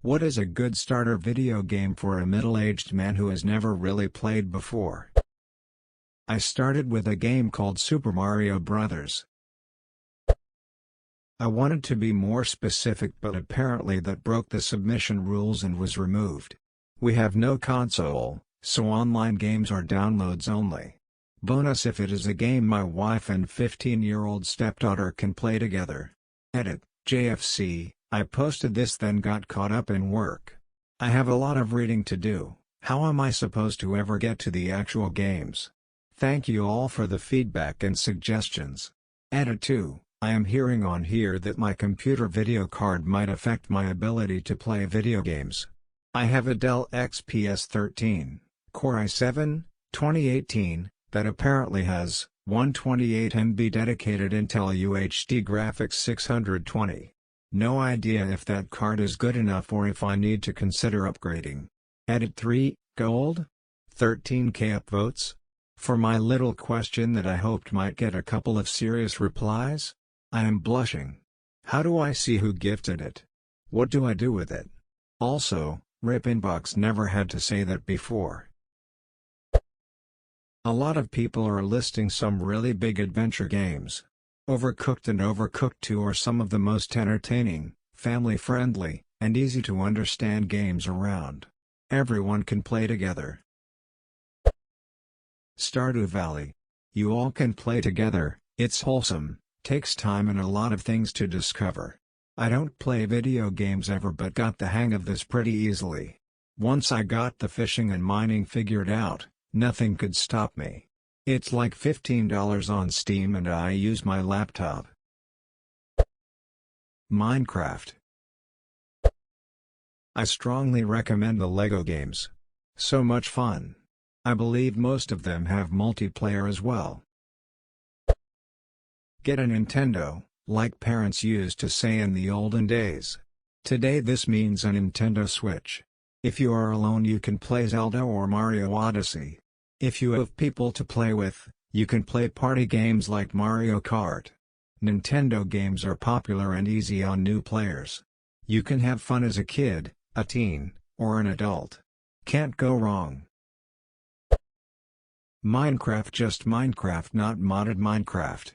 What is a good starter video game for a middle-aged man who has never really played before? I started with a game called Super Mario Bros. I wanted to be more specific, but apparently that broke the submission rules and was removed. We have no console, so online games are downloads only. Bonus if it is a game my wife and 15-year-old stepdaughter can play together. Edit, JFC, I posted this then got caught up in work. I have a lot of reading to do, how am I supposed to ever get to the actual games? Thank you all for the feedback and suggestions. Edit 2, I am hearing on here that my computer video card might affect my ability to play video games. I have a Dell XPS 13, Core i7, 2018, that apparently has 128 MB dedicated Intel UHD graphics 620. No idea if that card is good enough or if I need to consider upgrading. Edit 3, Gold? 13k upvotes? For my little question that I hoped might get a couple of serious replies? I am blushing. How do I see who gifted it? What do I do with it? Also, Rip Inbox never had to say that before. A lot of people are listing some really big adventure games. Overcooked and Overcooked 2 are some of the most entertaining, family-friendly, and easy to understand games around. Everyone can play together. Stardew Valley. You all can play together, it's wholesome, takes time and a lot of things to discover. I don't play video games ever but got the hang of this pretty easily. Once I got the fishing and mining figured out, nothing could stop me. It's like $15 on Steam and I use my laptop. Minecraft. I strongly recommend the LEGO games. So much fun. I believe most of them have multiplayer as well. Get a Nintendo, like parents used to say in the olden days. Today this means a Nintendo Switch. If you are alone you can play Zelda or Mario Odyssey. If you have people to play with, you can play party games like Mario Kart. Nintendo games are popular and easy on new players. You can have fun as a kid, a teen, or an adult. Can't go wrong. Minecraft, just Minecraft, not modded Minecraft.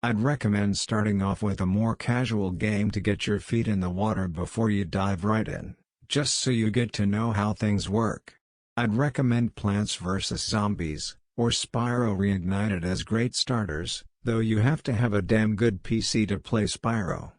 I'd recommend starting off with a more casual game to get your feet in the water before you dive right in, just so you get to know how things work. I'd recommend Plants vs. Zombies, or Spyro Reignited as great starters, though you have to have a damn good PC to play Spyro.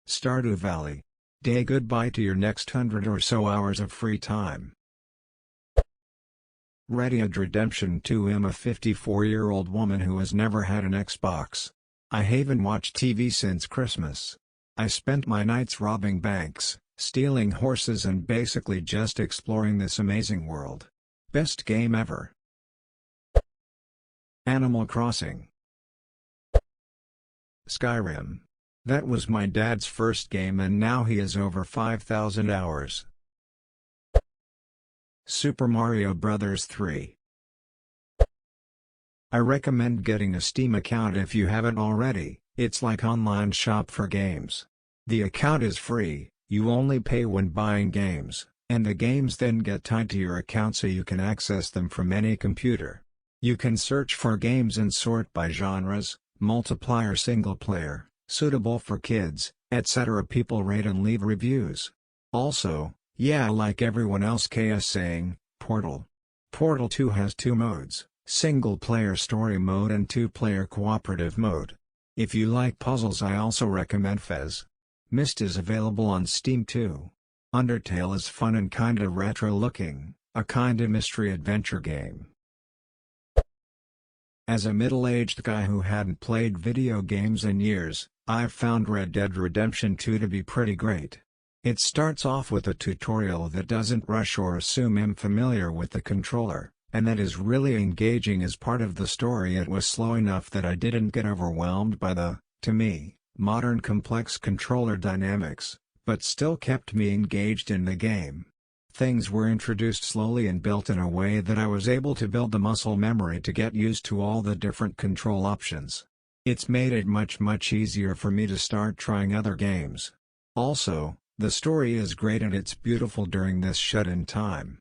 Stardew Valley. Day goodbye to your next 100 or so hours of free time. Red Dead Redemption 2. I'm a 54-year-old woman who has never had an Xbox. I haven't watched TV since Christmas. I spent my nights robbing banks, stealing horses and basically just exploring this amazing world. Best game ever. Animal Crossing. Skyrim. That was my dad's first game and now he has over 5,000 hours. Super Mario Bros. 3. I recommend getting a Steam account if you haven't already. It's like online shop for games. The account is free, you only pay when buying games, and the games then get tied to your account so you can access them from any computer. You can search for games and sort by genres, multiplayer, single player, suitable for kids, etc. People rate and leave reviews. Also, yeah, like everyone else KS saying, Portal. Portal 2 has two modes, single-player story mode and two-player cooperative mode. If you like puzzles I also recommend Fez. Myst is available on Steam too. Undertale is fun and kinda retro-looking, a kinda mystery-adventure game. As a middle-aged guy who hadn't played video games in years, I've found Red Dead Redemption 2 to be pretty great. It starts off with a tutorial that doesn't rush or assume I'm familiar with the controller, and that is really engaging as part of the story. It was slow enough that I didn't get overwhelmed by the, to me, modern complex controller dynamics, but still kept me engaged in the game. Things were introduced slowly and built in a way that I was able to build the muscle memory to get used to all the different control options. It's made it much easier for me to start trying other games. Also, the story is great and it's beautiful during this shut-in time.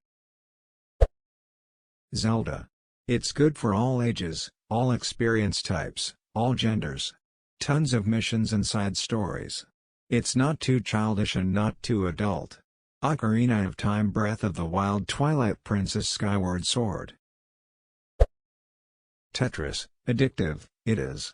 Zelda. It's good for all ages, all experience types, all genders. Tons of missions and side stories. It's not too childish and not too adult. Ocarina of Time, Breath of the Wild, Twilight Princess, Skyward Sword. Tetris, addictive, it is.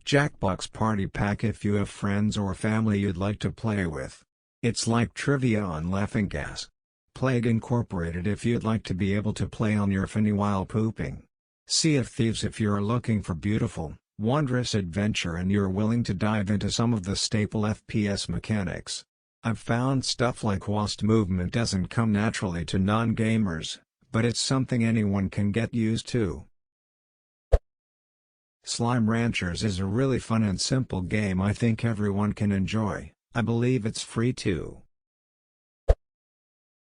Jackbox Party Pack if you have friends or family you'd like to play with. It's like trivia on laughing gas. Plague Incorporated if you'd like to be able to play on your fanny while pooping. Sea of Thieves if you're looking for beautiful, wondrous adventure and you're willing to dive into some of the staple FPS mechanics. I've found stuff like WASD movement doesn't come naturally to non-gamers, but it's something anyone can get used to. Slime Ranchers is a really fun and simple game I think everyone can enjoy. I believe it's free too.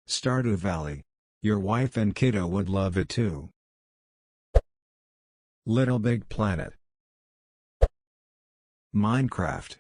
Stardew Valley. Your wife and kiddo would love it too. Little Big Planet. Minecraft.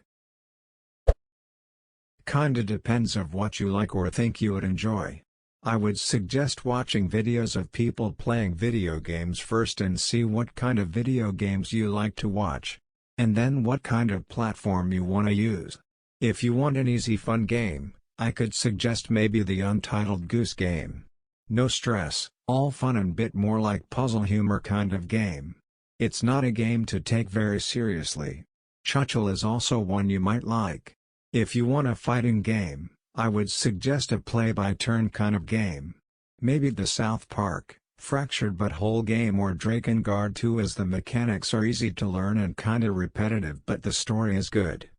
Kinda depends of what you like or think you would enjoy. I would suggest watching videos of people playing video games first and see what kind of video games you like to watch. And then what kind of platform you want to use. If you want an easy fun game, I could suggest maybe the Untitled Goose Game. No stress, all fun and bit more like puzzle humor kind of game. It's not a game to take very seriously. Chuchel is also one you might like. If you want a fighting game, I would suggest a play-by-turn kind of game. Maybe the South Park, Fractured But Whole game or Drakengard 2 as the mechanics are easy to learn and kinda repetitive but the story is good.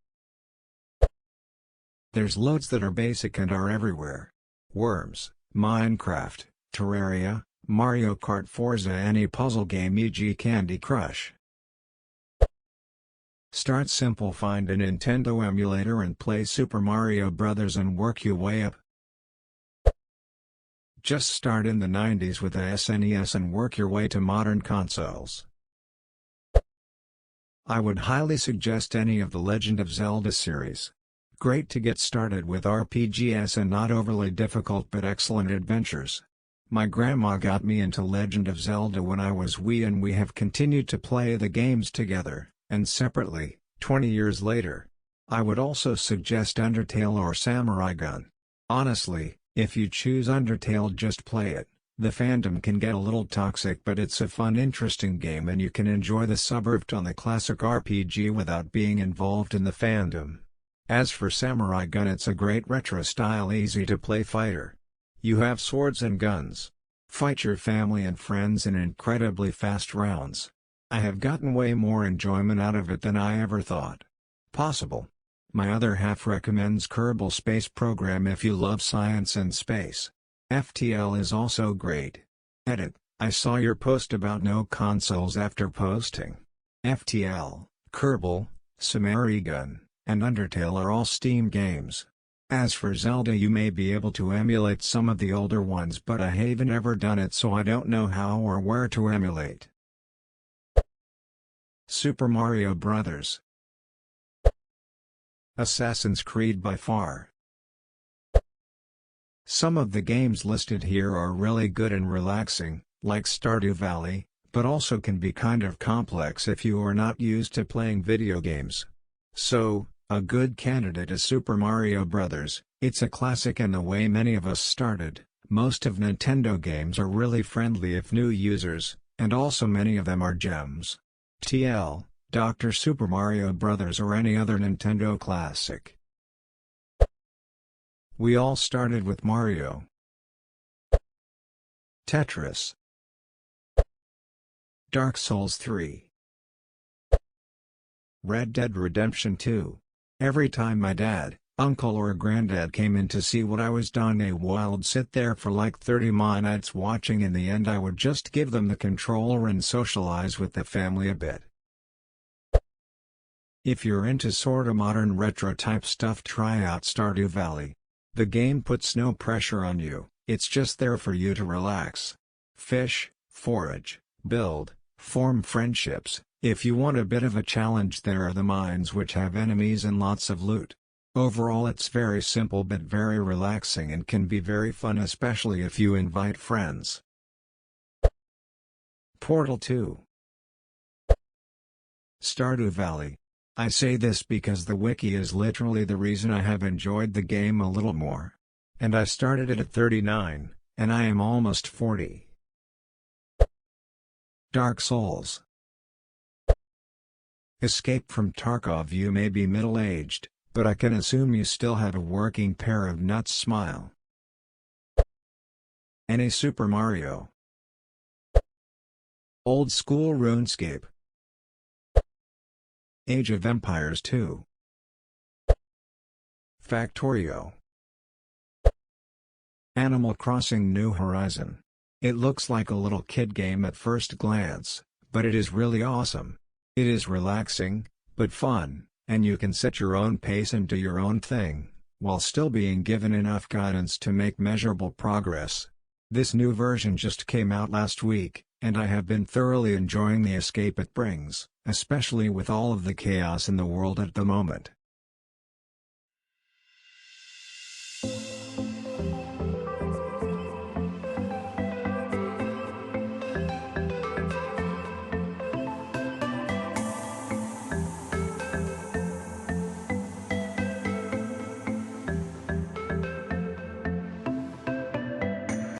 There's loads that are basic and are everywhere. Worms, Minecraft, Terraria, Mario Kart, Forza, any puzzle game e.g. Candy Crush. Start simple, find a Nintendo emulator and play Super Mario Bros. And work your way up. Just start in the 90s with the SNES and work your way to modern consoles. I would highly suggest any of the Legend of Zelda series. Great to get started with RPGs and not overly difficult but excellent adventures. My grandma got me into Legend of Zelda when I was wee and we have continued to play the games together, and separately, 20 years later. I would also suggest Undertale or Samurai Gun. Honestly, if you choose Undertale, just play it. The fandom can get a little toxic but it's a fun, interesting game and you can enjoy the subvert on the classic RPG without being involved in the fandom. As for Samurai Gun, it's a great retro-style easy-to-play fighter. You have swords and guns. Fight your family and friends in incredibly fast rounds. I have gotten way more enjoyment out of it than I ever thought possible. My other half recommends Kerbal Space Program if you love science and space. FTL is also great. Edit: I saw your post about no consoles after posting. FTL, Kerbal, Samurai Gun, and Undertale are all Steam games. As for Zelda, you may be able to emulate some of the older ones but I haven't ever done it so I don't know how or where to emulate. Super Mario Bros. Assassin's Creed by far. Some of the games listed here are really good and relaxing, like Stardew Valley, but also can be kind of complex if you are not used to playing video games. So, a good candidate is Super Mario Bros. It's a classic and the way many of us started. Most of Nintendo games are really friendly if new users, and also many of them are gems. TL, Dr. Super Mario Bros. Or any other Nintendo classic. We all started with Mario. Tetris. Dark Souls 3. Red Dead Redemption 2. Every time my dad, uncle or granddad came in to see what I was doing, I would sit there for like 30 minutes watching. In the end I would just give them the controller and socialize with the family a bit. If you're into sorta modern retro type stuff, try out Stardew Valley. The game puts no pressure on you, it's just there for you to relax. Fish, forage, build, Form friendships. If you want a bit of a challenge, there are the mines, which have enemies and lots of loot. Overall it's very simple but very relaxing and can be very fun, especially if you invite friends. Portal 2. Stardew Valley. I say this because the wiki is literally the reason I have enjoyed the game a little more. And I started it at 39, and I am almost 40. Dark Souls. Escape from Tarkov. You may be middle-aged, but I can assume you still have a working pair of nuts smile. NA Super Mario. Old School RuneScape. Age of Empires 2. Factorio. Animal Crossing New Horizon. It looks like a little kid game at first glance, but it is really awesome. It is relaxing, but fun, and you can set your own pace and do your own thing, while still being given enough guidance to make measurable progress. This new version just came out last week, and I have been thoroughly enjoying the escape it brings, especially with all of the chaos in the world at the moment.